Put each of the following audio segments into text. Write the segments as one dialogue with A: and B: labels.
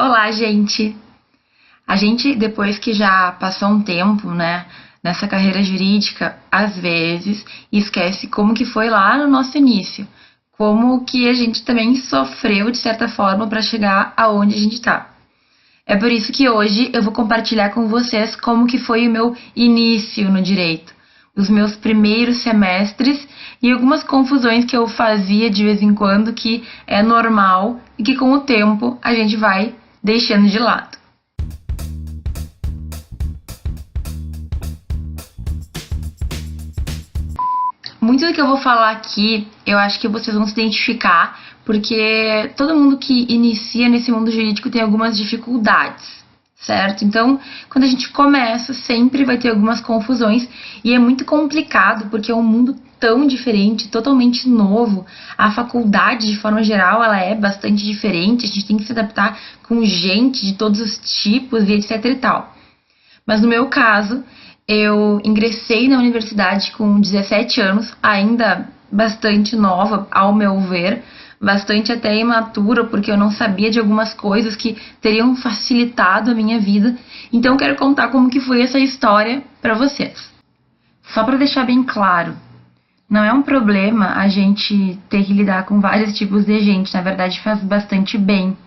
A: Olá, gente! A gente, depois que já passou um tempo, né, nessa carreira jurídica, às vezes esquece como que foi lá no nosso início, como que a gente também sofreu, de certa forma, para chegar aonde a gente está. É por isso que hoje eu vou compartilhar com vocês como que foi o meu início no direito, os meus primeiros semestres e algumas confusões que eu fazia de vez em quando, que é normal e que com o tempo a gente vai deixando de lado. Muito do que eu vou falar aqui, eu acho que vocês vão se identificar, porque todo mundo que inicia nesse mundo jurídico tem algumas dificuldades, certo? Então, quando a gente começa, sempre vai ter algumas confusões e é muito complicado, porque é um mundo tão diferente, totalmente novo. A faculdade, de forma geral, ela é bastante diferente, a gente tem que se adaptar com gente de todos os tipos e etc e tal. Mas no meu caso, eu ingressei na universidade com 17 anos, ainda bastante nova, ao meu ver, bastante até imatura, porque eu não sabia de algumas coisas que teriam facilitado a minha vida. Então eu quero contar como que foi essa história para vocês. Só para deixar bem claro, não é um problema a gente ter que lidar com vários tipos de gente, na verdade faz bastante bem.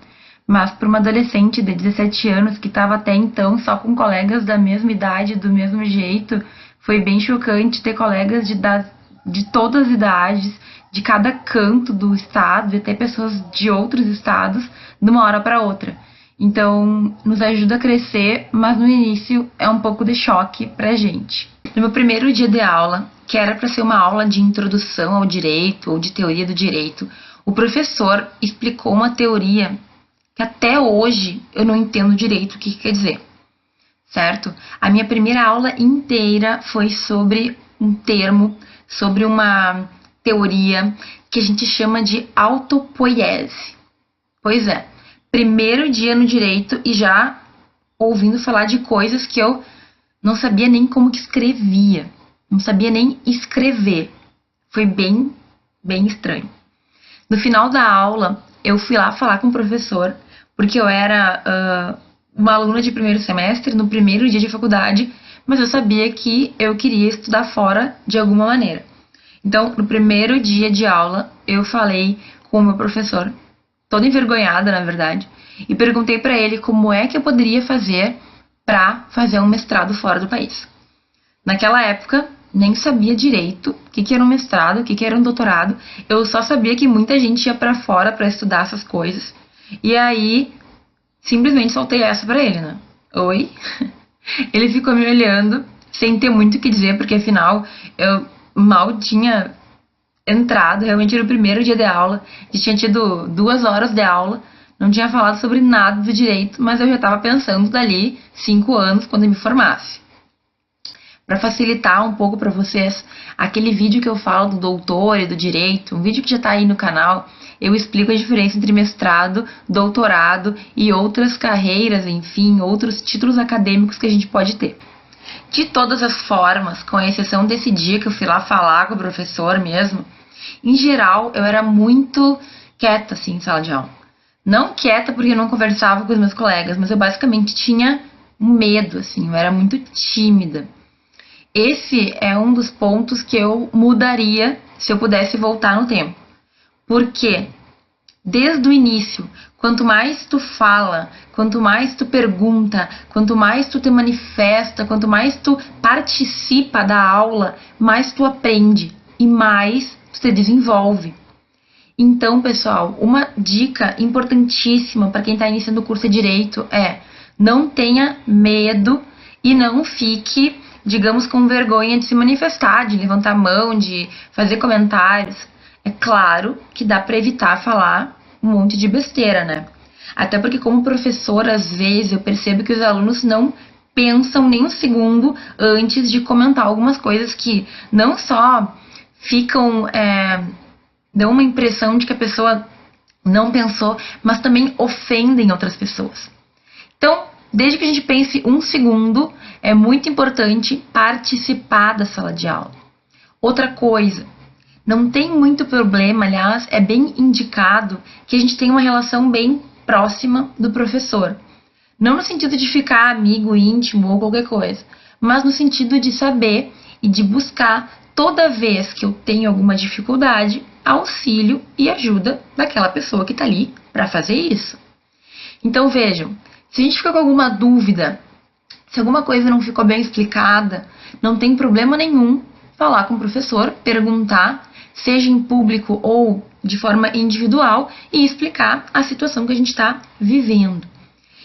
A: Mas para uma adolescente de 17 anos que estava até então só com colegas da mesma idade, do mesmo jeito, foi bem chocante ter colegas de todas as idades, de cada canto do estado, e até pessoas de outros estados, de uma hora para outra. Então, nos ajuda a crescer, mas no início é um pouco de choque pra gente. No meu primeiro dia de aula, que era para ser uma aula de introdução ao direito ou de teoria do direito, o professor explicou uma teoria que até hoje eu não entendo direito o que quer dizer, certo? A minha primeira aula inteira foi sobre um termo, sobre uma teoria que a gente chama de autopoiese. Pois é, primeiro dia no direito e já ouvindo falar de coisas que eu não sabia nem como que escrevia, não sabia nem escrever. Foi bem estranho. No final da aula, eu fui lá falar com o professor, porque eu era uma aluna de primeiro semestre, no primeiro dia de faculdade, mas eu sabia que eu queria estudar fora de alguma maneira. Então, no primeiro dia de aula, eu falei com o meu professor, toda envergonhada, na verdade, e perguntei para ele como é que eu poderia fazer para fazer um mestrado fora do país. Naquela época, nem sabia direito o que era um mestrado, o que era um doutorado, eu só sabia que muita gente ia para fora para estudar essas coisas. E aí, simplesmente soltei essa pra ele, né? Oi? Ele ficou me olhando, sem ter muito o que dizer, porque afinal, eu mal tinha entrado, realmente era o primeiro dia de aula, já tinha tido 2 horas de aula, não tinha falado sobre nada do direito, mas eu já estava pensando dali 5 anos, quando eu me formasse. Para facilitar um pouco para vocês, aquele vídeo que eu falo do doutor e do direito, um vídeo que já está aí no canal, eu explico a diferença entre mestrado, doutorado e outras carreiras, enfim, outros títulos acadêmicos que a gente pode ter. De todas as formas, com exceção desse dia que eu fui lá falar com o professor mesmo, em geral eu era muito quieta assim em sala de aula. Não quieta porque eu não conversava com os meus colegas, mas eu basicamente tinha medo, assim, eu era muito tímida. Esse é um dos pontos que eu mudaria se eu pudesse voltar no tempo. Porque desde o início, quanto mais tu fala, quanto mais tu pergunta, quanto mais tu te manifesta, quanto mais tu participa da aula, mais tu aprende e mais tu te desenvolve. Então, pessoal, uma dica importantíssima para quem está iniciando o curso de Direito é: não tenha medo e não fique, digamos, com vergonha de se manifestar, de levantar a mão, de fazer comentários. É claro que dá para evitar falar um monte de besteira, né? Até porque, como professora, às vezes eu percebo que os alunos não pensam nem um segundo antes de comentar algumas coisas que não só ficam, dão uma impressão de que a pessoa não pensou, mas também ofendem outras pessoas. Então, desde que a gente pense um segundo, é muito importante participar da sala de aula. Outra coisa, não tem muito problema, aliás, é bem indicado que a gente tenha uma relação bem próxima do professor. Não no sentido de ficar amigo, íntimo ou qualquer coisa, mas no sentido de saber e de buscar, toda vez que eu tenho alguma dificuldade, auxílio e ajuda daquela pessoa que está ali para fazer isso. Então vejam, se a gente fica com alguma dúvida, se alguma coisa não ficou bem explicada, não tem problema nenhum falar com o professor, perguntar, seja em público ou de forma individual, e explicar a situação que a gente está vivendo.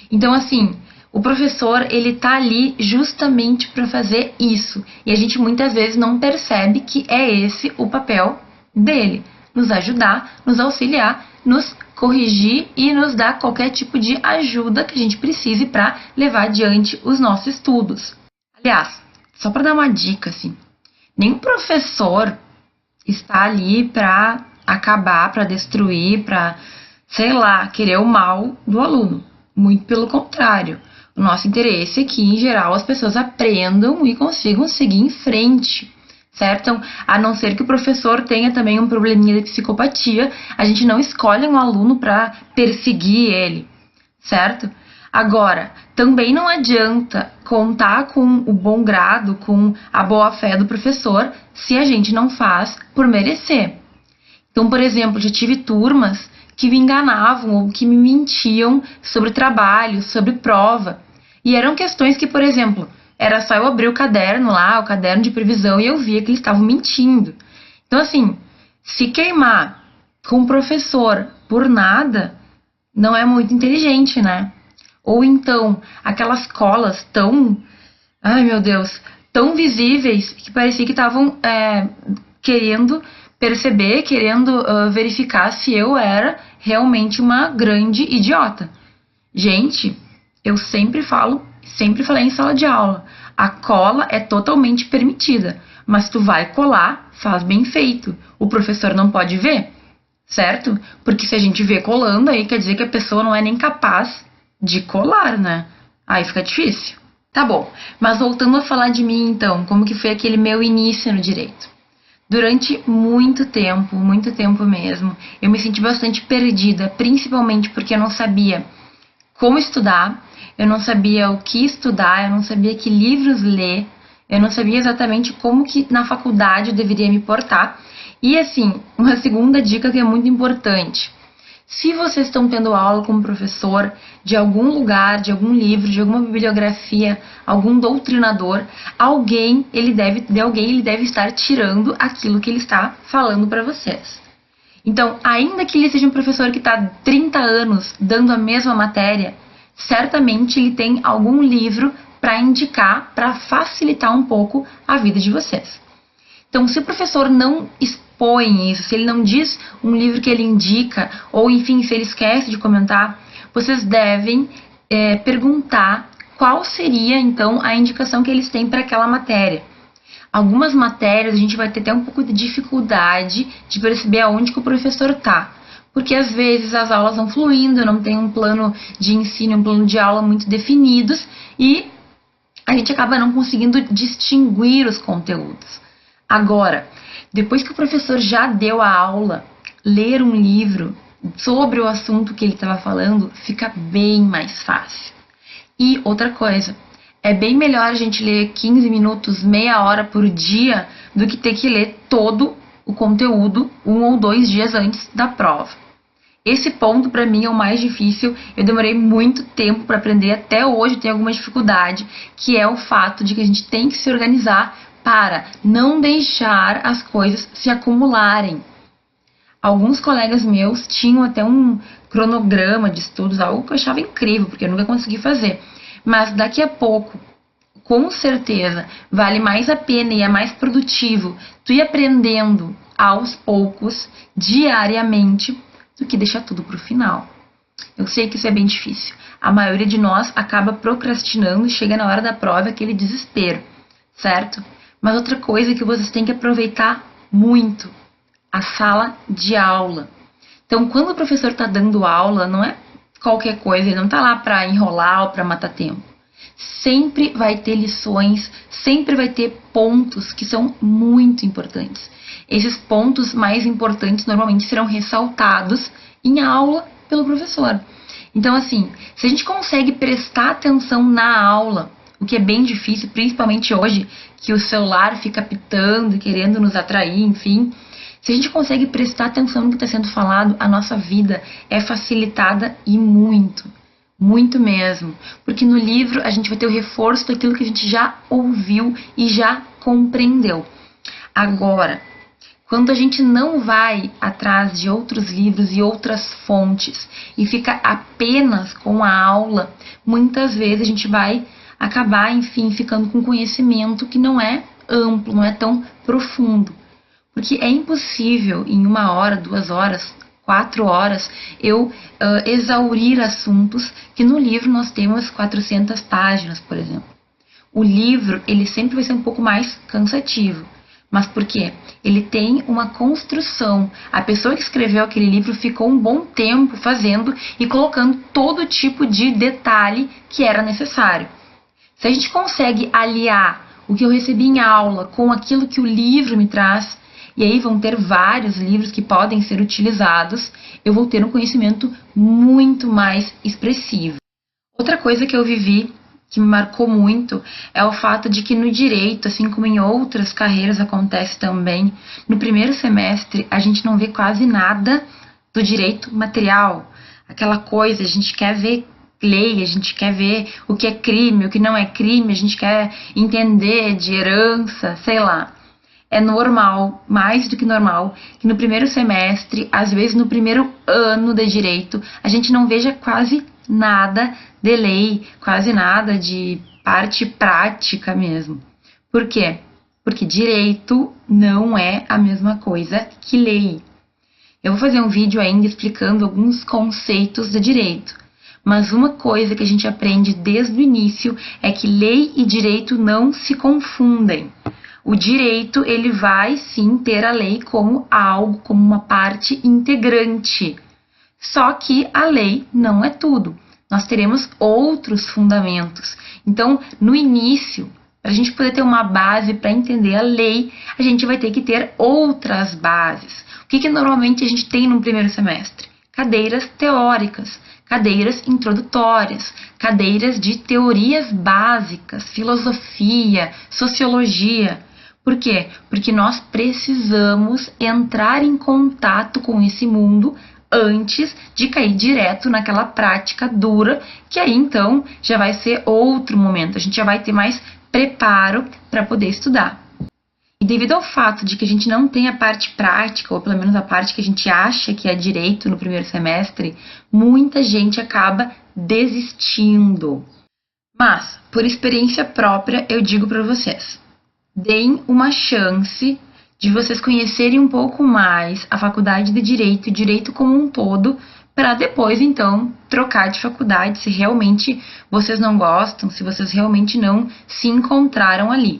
A: Então, assim, o professor, ele tá ali justamente para fazer isso. E a gente muitas vezes não percebe que é esse o papel dele. Nos ajudar, nos auxiliar, nos corrigir e nos dar qualquer tipo de ajuda que a gente precise para levar adiante os nossos estudos. Aliás, só para dar uma dica, assim, nenhum professor está ali para acabar, para destruir, para, sei lá, querer o mal do aluno. Muito pelo contrário. O nosso interesse é que, em geral, as pessoas aprendam e consigam seguir em frente, certo? Então, a não ser que o professor tenha também um probleminha de psicopatia, a gente não escolhe um aluno para perseguir ele, certo? Agora, também não adianta contar com o bom grado, com a boa fé do professor, se a gente não faz por merecer. Então, por exemplo, já tive turmas que me enganavam ou que me mentiam sobre trabalho, sobre prova. E eram questões que, por exemplo, era só eu abrir o caderno lá, o caderno de previsão, e eu via que eles estavam mentindo. Então, assim, se queimar com o professor por nada, não é muito inteligente, né? Ou então, aquelas colas tão, ai meu Deus, tão visíveis, que parecia que estavam querendo perceber, querendo verificar se eu era realmente uma grande idiota. Gente, eu sempre falei em sala de aula, a cola é totalmente permitida, mas tu vai colar, faz bem feito. O professor não pode ver, certo? Porque se a gente vê colando, aí quer dizer que a pessoa não é nem capaz de colar, né? Aí fica difícil. Tá bom, mas voltando a falar de mim então, como que foi aquele meu início no direito? Durante muito tempo mesmo, eu me senti bastante perdida, principalmente porque eu não sabia como estudar, eu não sabia o que estudar, eu não sabia que livros ler, eu não sabia exatamente como que na faculdade eu deveria me portar. E assim, uma segunda dica que é muito importante. Se vocês estão tendo aula com um professor de algum lugar, de algum livro, de alguma bibliografia, algum doutrinador, alguém ele deve estar tirando aquilo que ele está falando para vocês. Então, ainda que ele seja um professor que está há 30 anos dando a mesma matéria, certamente ele tem algum livro para indicar, para facilitar um pouco a vida de vocês. Então, se o professor não expõe isso, se ele não diz um livro que ele indica, ou enfim, se ele esquece de comentar, vocês devem perguntar qual seria, então, a indicação que eles têm para aquela matéria. Algumas matérias a gente vai ter até um pouco de dificuldade de perceber aonde que o professor está, porque às vezes as aulas vão fluindo, não tem um plano de ensino, um plano de aula muito definidos, e a gente acaba não conseguindo distinguir os conteúdos. Agora, depois que o professor já deu a aula, ler um livro sobre o assunto que ele estava falando fica bem mais fácil. E outra coisa, é bem melhor a gente ler 15 minutos, meia hora por dia, do que ter que ler todo o conteúdo 1 ou 2 dias antes da prova. Esse ponto para mim é o mais difícil, eu demorei muito tempo para aprender, até hoje tenho alguma dificuldade, que é o fato de que a gente tem que se organizar para não deixar as coisas se acumularem. Alguns colegas meus tinham até um cronograma de estudos, algo que eu achava incrível, porque eu nunca consegui fazer. Mas daqui a pouco, com certeza, vale mais a pena e é mais produtivo tu ir aprendendo aos poucos, diariamente, do que deixar tudo para o final. Eu sei que isso é bem difícil. A maioria de nós acaba procrastinando e chega na hora da prova aquele desespero, certo? Mas outra coisa que vocês têm que aproveitar muito, a sala de aula. Então, quando o professor está dando aula, não é qualquer coisa, ele não está lá para enrolar ou para matar tempo. Sempre vai ter lições, sempre vai ter pontos que são muito importantes. Esses pontos mais importantes normalmente serão ressaltados em aula pelo professor. Então, assim, se a gente consegue prestar atenção na aula, o que é bem difícil, principalmente hoje, que o celular fica pitando, querendo nos atrair, enfim. Se a gente consegue prestar atenção no que está sendo falado, a nossa vida é facilitada e muito. Muito mesmo. Porque no livro a gente vai ter o reforço daquilo que a gente já ouviu e já compreendeu. Agora, quando a gente não vai atrás de outros livros e outras fontes e fica apenas com a aula, muitas vezes a gente vai acabar, enfim, ficando com conhecimento que não é amplo, não é tão profundo. Porque é impossível em 1 hora, 2 horas, 4 horas, eu exaurir assuntos que no livro nós temos 400 páginas, por exemplo. O livro, ele sempre vai ser um pouco mais cansativo. Mas por quê? Ele tem uma construção. A pessoa que escreveu aquele livro ficou um bom tempo fazendo e colocando todo tipo de detalhe que era necessário. Se a gente consegue aliar o que eu recebi em aula com aquilo que o livro me traz, e aí vão ter vários livros que podem ser utilizados, eu vou ter um conhecimento muito mais expressivo. Outra coisa que eu vivi, que me marcou muito, é o fato de que no direito, assim como em outras carreiras acontece também, no primeiro semestre a gente não vê quase nada do direito material. Aquela coisa, a gente quer ver lei, a gente quer ver o que é crime, o que não é crime, a gente quer entender de herança, sei lá. É normal, mais do que normal, que no primeiro semestre, às vezes no primeiro ano de direito, a gente não veja quase nada de lei, quase nada de parte prática mesmo. Por quê? Porque direito não é a mesma coisa que lei. Eu vou fazer um vídeo ainda explicando alguns conceitos de direito. Mas uma coisa que a gente aprende desde o início é que lei e direito não se confundem. O direito, ele vai sim ter a lei como algo, como uma parte integrante. Só que a lei não é tudo. Nós teremos outros fundamentos. Então, no início, para a gente poder ter uma base para entender a lei, a gente vai ter que ter outras bases. O que normalmente a gente tem no primeiro semestre? Cadeiras teóricas, cadeiras introdutórias, cadeiras de teorias básicas, filosofia, sociologia. Por quê? Porque nós precisamos entrar em contato com esse mundo antes de cair direto naquela prática dura, que aí então já vai ser outro momento, a gente já vai ter mais preparo para poder estudar. E devido ao fato de que a gente não tem a parte prática, ou pelo menos a parte que a gente acha que é direito no primeiro semestre, muita gente acaba desistindo. Mas, por experiência própria, eu digo para vocês, deem uma chance de vocês conhecerem um pouco mais a faculdade de direito e direito como um todo, para depois, então, trocar de faculdade se realmente vocês não gostam, se vocês realmente não se encontraram ali.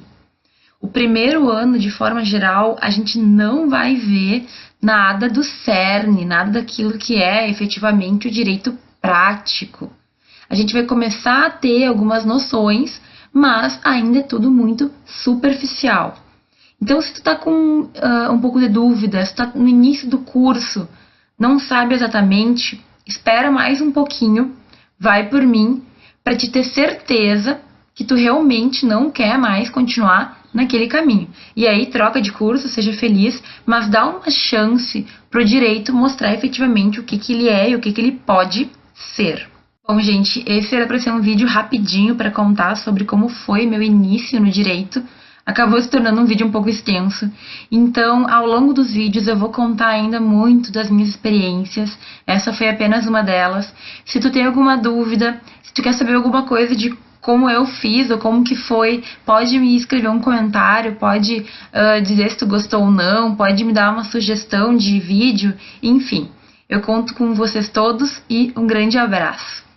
A: O primeiro ano, de forma geral, a gente não vai ver nada do cerne, nada daquilo que é efetivamente o direito prático. A gente vai começar a ter algumas noções, mas ainda é tudo muito superficial. Então, se tu tá com um pouco de dúvida, se tu tá no início do curso, não sabe exatamente, espera mais um pouquinho, vai por mim, para te ter certeza que tu realmente não quer mais continuar naquele caminho. E aí, troca de curso, seja feliz, mas dá uma chance pro direito mostrar efetivamente o que ele é e o que ele pode ser. Bom, gente, esse era para ser um vídeo rapidinho para contar sobre como foi meu início no direito. Acabou se tornando um vídeo um pouco extenso. Então, ao longo dos vídeos eu vou contar ainda muito das minhas experiências. Essa foi apenas uma delas. Se tu tem alguma dúvida, se tu quer saber alguma coisa de como eu fiz ou como que foi, pode me escrever um comentário, pode dizer se tu gostou ou não, pode me dar uma sugestão de vídeo, enfim. Eu conto com vocês todos e um grande abraço.